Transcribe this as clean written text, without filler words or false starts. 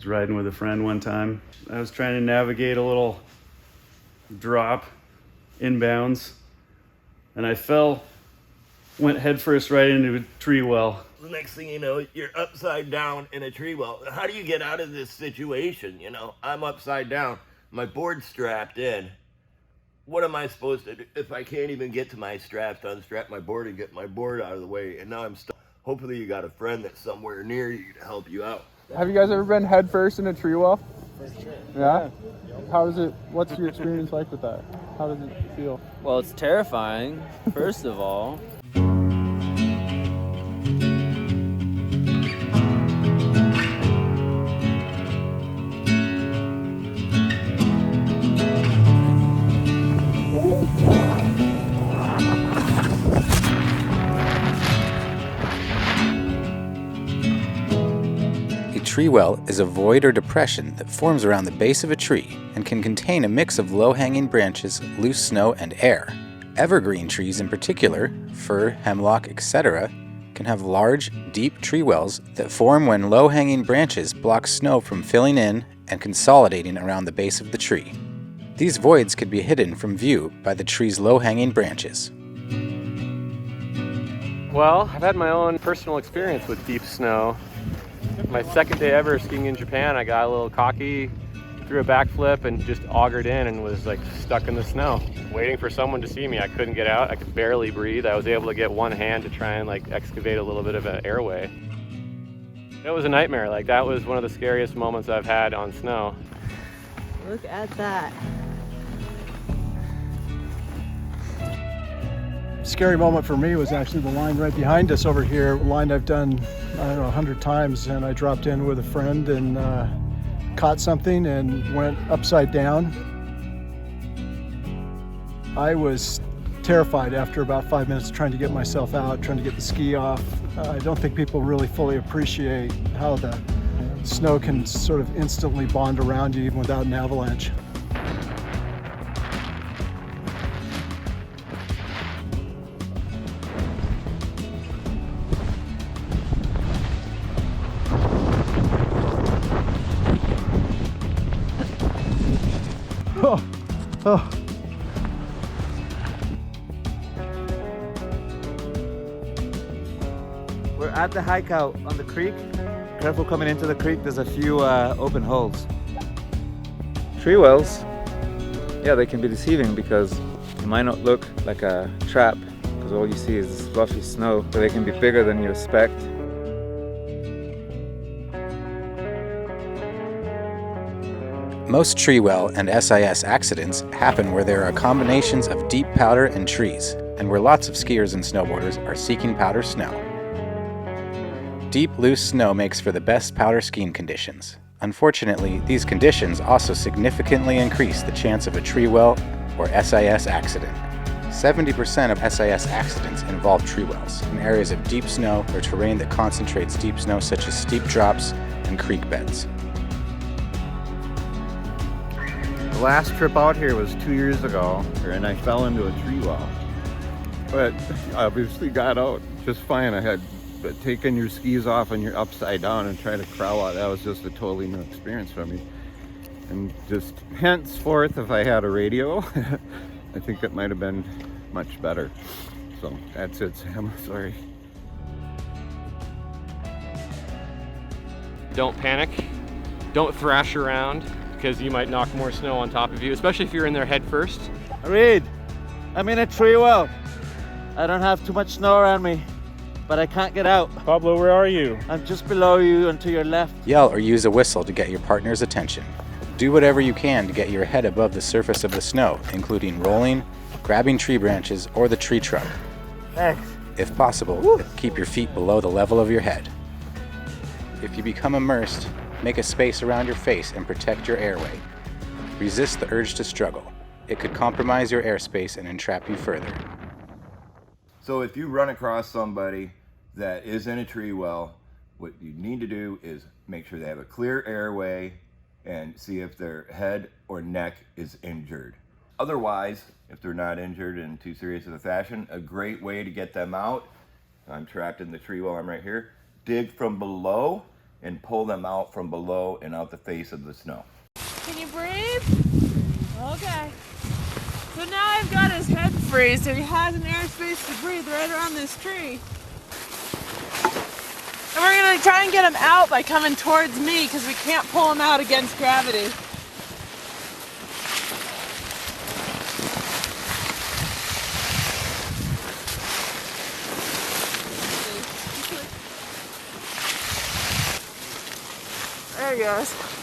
was riding with a friend one time. I was trying to navigate a little drop inbounds, and I went headfirst right into a tree well. The next thing you know, you're upside down in a tree well. How do you get out of this situation? You know, I'm upside down, my board's strapped in. What am I supposed to do if I can't even get to my straps to unstrap my board and get my board out of the way? And now I'm stuck. Hopefully you got a friend that's somewhere near you to help you out. Have you guys ever been head first in a tree well? For sure. Yeah? How is it, what's your experience like with that? How does it feel? Well, it's terrifying, first of all. A tree well is a void or depression that forms around the base of a tree and can contain a mix of low-hanging branches, loose snow, and air. Evergreen trees in particular, fir, hemlock, etc., can have large, deep tree wells that form when low-hanging branches block snow from filling in and consolidating around the base of the tree. These voids could be hidden from view by the tree's low-hanging branches. Well, I've had my own personal experience with deep snow. My second day ever skiing in Japan, I got a little cocky, threw a backflip, and just augured in and was like stuck in the snow, waiting for someone to see me. I couldn't get out. I could barely breathe. I was able to get one hand to try and like excavate a little bit of an airway. It was a nightmare. Like that was one of the scariest moments I've had on snow. Look at that. Scary moment for me was actually the line right behind us over here, a line I've done, I don't know, 100 times, and I dropped in with a friend and caught something and went upside down. I was terrified after about 5 minutes trying to get myself out, trying to get the ski off. I don't think people really fully appreciate how the snow can sort of instantly bond around you even without an avalanche. Oh. We're at the hike out on the creek. Careful coming into the creek, there's a few open holes. Treewells, yeah, they can be deceiving because it might not look like a trap because all you see is fluffy snow, but they can be bigger than you expect. Most tree well and SIS accidents happen where there are combinations of deep powder and trees, and where lots of skiers and snowboarders are seeking powder snow. Deep, loose snow makes for the best powder skiing conditions. Unfortunately, these conditions also significantly increase the chance of a tree well or SIS accident. 70% of SIS accidents involve tree wells in areas of deep snow or terrain that concentrates deep snow such as steep drops and creek beds. The last trip out here was 2 years ago, and I fell into a tree well. But I obviously got out just fine. I had taken your skis off and you're upside down and trying to crawl out. That was just a totally new experience for me. And just henceforth, if I had a radio, I think it might have been much better. So that's it, Sam. Sorry. Don't panic. Don't thrash around because you might knock more snow on top of you, especially if you're in there head first. Reed, I'm in a tree well. I don't have too much snow around me, but I can't get out. Pablo, where are you? I'm just below you and to your left. Yell or use a whistle to get your partner's attention. Do whatever you can to get your head above the surface of the snow, including rolling, grabbing tree branches, or the tree trunk. Thanks. If possible, keep your feet below the level of your head. If you become immersed, make a space around your face and protect your airway. Resist the urge to struggle. It could compromise your airspace and entrap you further. So if you run across somebody that is in a tree well, what you need to do is make sure they have a clear airway and see if their head or neck is injured. Otherwise, if they're not injured in too serious of a fashion, a great way to get them out, I'm trapped in the tree well, I'm right here, dig from below and pull them out from below and out the face of the snow. Can you breathe? Okay. So now I've got his head free, so he has an airspace to breathe right around this tree. And we're gonna try and get him out by coming towards me because we can't pull him out against gravity. There he goes.